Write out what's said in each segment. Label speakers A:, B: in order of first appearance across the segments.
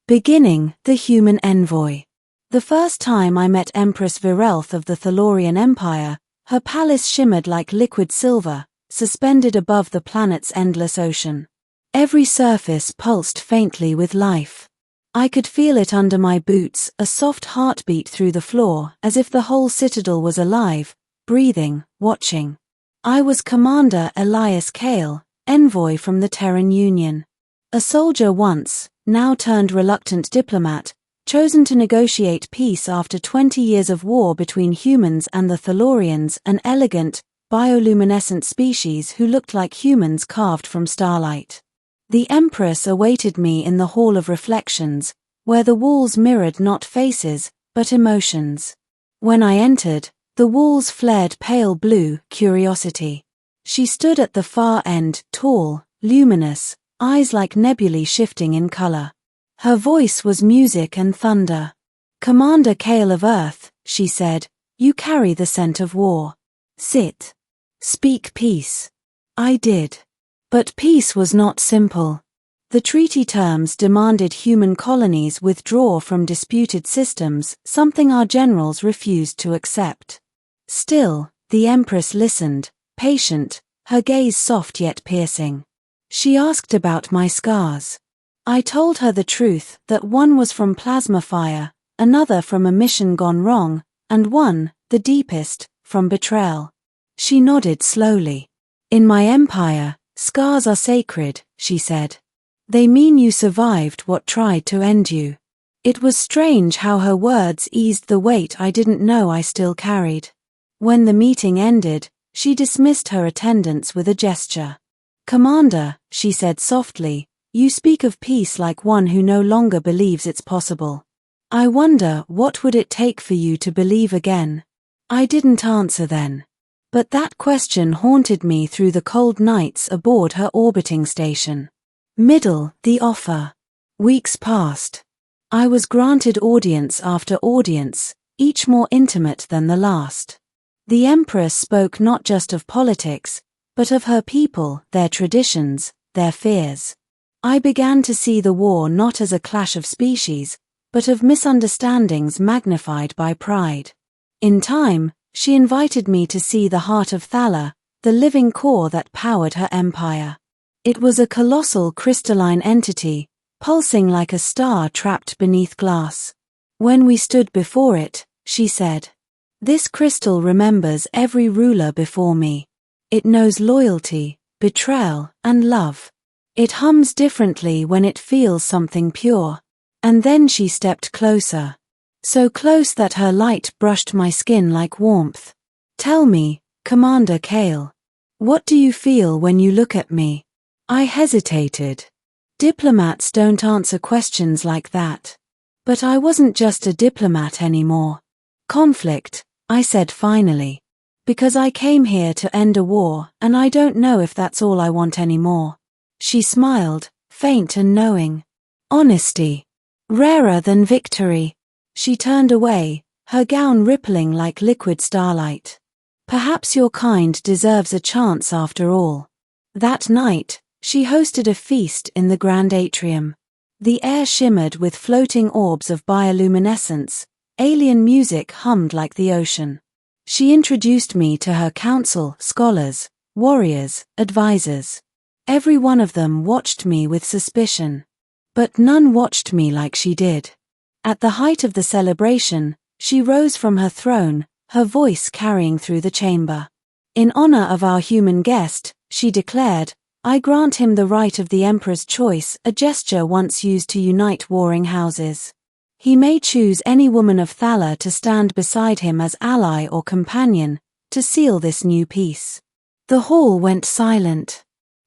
A: Beginning, the human envoy. The first time I met Empress Virelth of the Thalorian Empire, her palace shimmered like liquid silver, suspended above the planet's endless ocean. Every surface pulsed faintly with life. I could feel it under my boots, a soft heartbeat through the floor, as if the whole citadel was alive, breathing, watching. I was Commander Elias Kale, envoy from the Terran Union. A soldier once, now turned reluctant diplomat, chosen to negotiate peace after 20 years of war between humans and the Thalorians, an elegant, bioluminescent species who looked like humans carved from starlight. The Empress awaited me in the Hall of Reflections, where the walls mirrored not faces, but emotions. When I entered, the walls flared pale blue curiosity. She stood at the far end, tall, luminous, eyes like nebulae shifting in color. Her voice was music and thunder. "Commander Kale of Earth," she said, "you carry the scent of war. Sit. Speak peace." I did. But peace was not simple. The treaty terms demanded human colonies withdraw from disputed systems, something our generals refused to accept. Still, the Empress listened, patient, her gaze soft yet piercing. She asked about my scars. I told her the truth, that one was from plasma fire, another from a mission gone wrong, and one, the deepest, from betrayal. She nodded slowly. "In my empire, scars are sacred," she said. "They mean you survived what tried to end you." It was strange how her words eased the weight I didn't know I still carried. When the meeting ended, she dismissed her attendants with a gesture. "Commander," she said softly, "you speak of peace like one who no longer believes it's possible. I wonder what would it take for you to believe again?" I didn't answer then. But that question haunted me through the cold nights aboard her orbiting station. The offer. Weeks passed. I was granted audience after audience, each more intimate than the last. The Empress spoke not just of politics, but of her people, their traditions, their fears. I began to see the war not as a clash of species, but of misunderstandings magnified by pride. In time, she invited me to see the heart of Thala, the living core that powered her empire. It was a colossal crystalline entity, pulsing like a star trapped beneath glass. When we stood before it, she said, "This crystal remembers every ruler before me. It knows loyalty, betrayal, and love. It hums differently when it feels something pure." And then she stepped closer. So close that her light brushed my skin like warmth. "Tell me, Commander Kale, what do you feel when you look at me?" I hesitated. Diplomats don't answer questions like that. But I wasn't just a diplomat anymore. "Conflict," I said finally. "Because I came here to end a war, and I don't know if that's all I want anymore." She smiled, faint and knowing. "Honesty. Rarer than victory." She turned away, her gown rippling like liquid starlight. "Perhaps your kind deserves a chance after all." That night, she hosted a feast in the grand atrium. The air shimmered with floating orbs of bioluminescence, alien music hummed like the ocean. She introduced me to her council, scholars, warriors, advisors. Every one of them watched me with suspicion. But none watched me like she did. At the height of the celebration, she rose from her throne, her voice carrying through the chamber. "In honor of our human guest," she declared, "I grant him the right of the Emperor's choice, a gesture once used to unite warring houses. He may choose any woman of Thala to stand beside him as ally or companion, to seal this new peace." The hall went silent.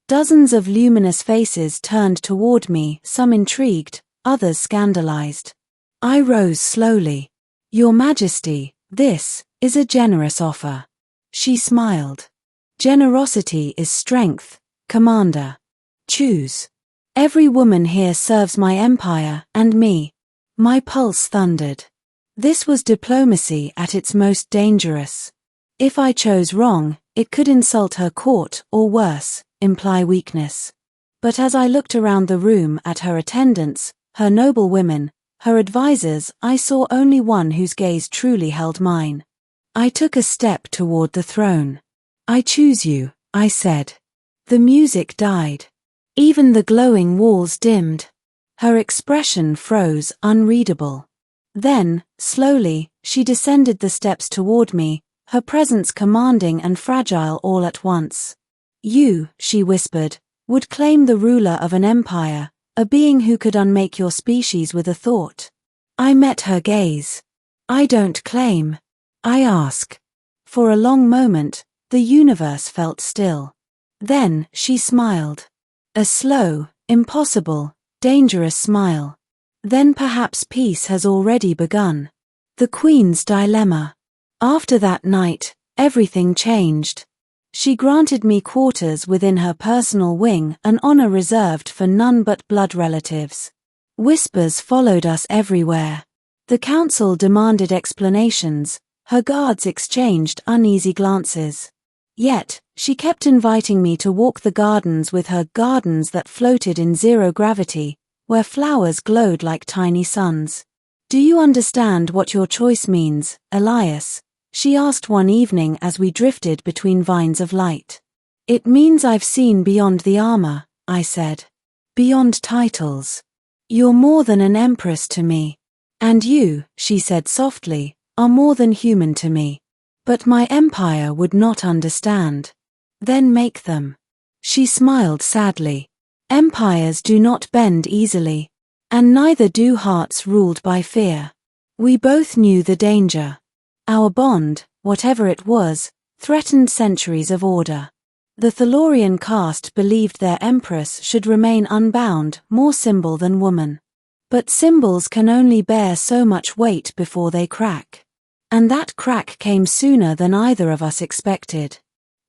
A: Dozens of luminous faces turned toward me, some intrigued, others scandalized. I rose slowly. "Your Majesty, this is a generous offer." She smiled. "Generosity is strength, Commander. Choose. Every woman here serves my empire and me." My pulse thundered. This was diplomacy at its most dangerous. If I chose wrong, it could insult her court, or worse, imply weakness. But as I looked around the room at her attendants, her noble women, her advisors. I saw only one whose gaze truly held mine. I took a step toward the throne. "I choose you," I said. The music died. Even the glowing walls dimmed. Her expression froze, unreadable. Then, slowly, she descended the steps toward me, her presence commanding and fragile all at once. "You," she whispered, "would claim the ruler of an empire, a being who could unmake your species with a thought." I met her gaze. "I don't claim. I ask." For a long moment, the universe felt still. Then, she smiled. A slow, impossible, dangerous smile. "Then perhaps peace has already begun." The Queen's dilemma. After that night, everything changed. She granted me quarters within her personal wing, an honor reserved for none but blood relatives. Whispers followed us everywhere. The council demanded explanations, her guards exchanged uneasy glances. Yet, she kept inviting me to walk the gardens with her, gardens that floated in zero gravity, where flowers glowed like tiny suns. "Do you understand what your choice means, Elias?" she asked one evening as we drifted between vines of light. "It means I've seen beyond the armor," I said. "Beyond titles. You're more than an empress to me. And you," she said softly, "are more than human to me. But my empire would not understand." "Then make them." She smiled sadly. "Empires do not bend easily. And neither do hearts ruled by fear." We both knew the danger. Our bond, whatever it was, threatened centuries of order. The Thalorian caste believed their empress should remain unbound, more symbol than woman. But symbols can only bear so much weight before they crack. And that crack came sooner than either of us expected.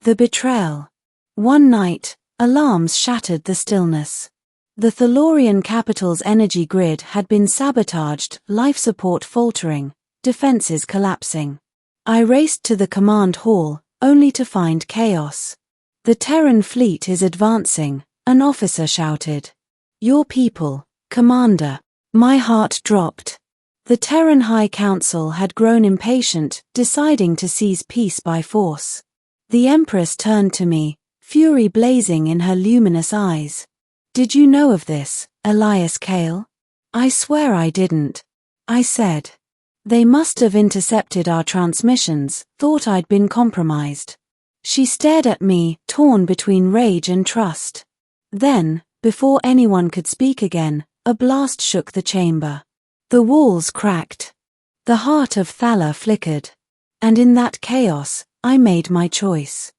A: The betrayal. One night, alarms shattered the stillness. The Thalorian capital's energy grid had been sabotaged, life support faltering, defenses collapsing. I raced to the command hall, only to find chaos. "The Terran fleet is advancing," an officer shouted. "Your people, Commander." My heart dropped. The Terran High Council had grown impatient, deciding to seize peace by force. The Empress turned to me, fury blazing in her luminous eyes. "Did you know of this, Elias Kale?" "I swear I didn't," I said. "They must have intercepted our transmissions, thought I'd been compromised." She stared at me, torn between rage and trust. Then, before anyone could speak again, a blast shook the chamber. The walls cracked. The heart of Thala flickered. And in that chaos, I made my choice.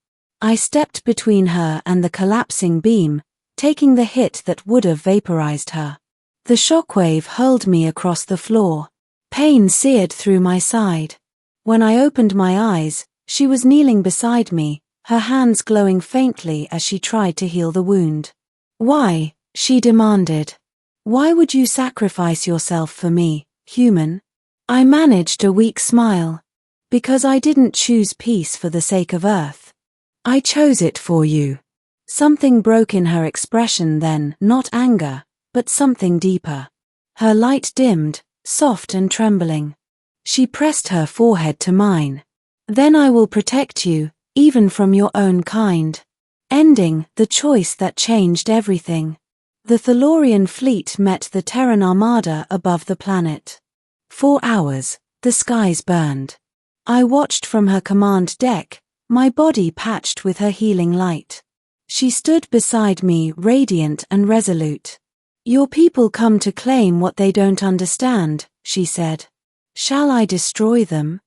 A: I stepped between her and the collapsing beam, taking the hit that would have vaporized her. The shockwave hurled me across the floor. Pain seared through my side. When I opened my eyes, she was kneeling beside me, her hands glowing faintly as she tried to heal the wound. "Why?" she demanded. "Why would you sacrifice yourself for me, human?" I managed a weak smile. "Because I didn't choose peace for the sake of Earth. I chose it for you." Something broke in her expression then, not anger, but something deeper. Her light dimmed, soft and trembling. She pressed her forehead to mine. "Then I will protect you, even from your own kind." Ending the choice that changed everything. The Thalorian fleet met the Terran armada above the planet. 4 hours, the skies burned. I watched from her command deck, my body patched with her healing light. She stood beside me, radiant and resolute. "Your people come to claim what they don't understand," she said. "Shall I destroy them?"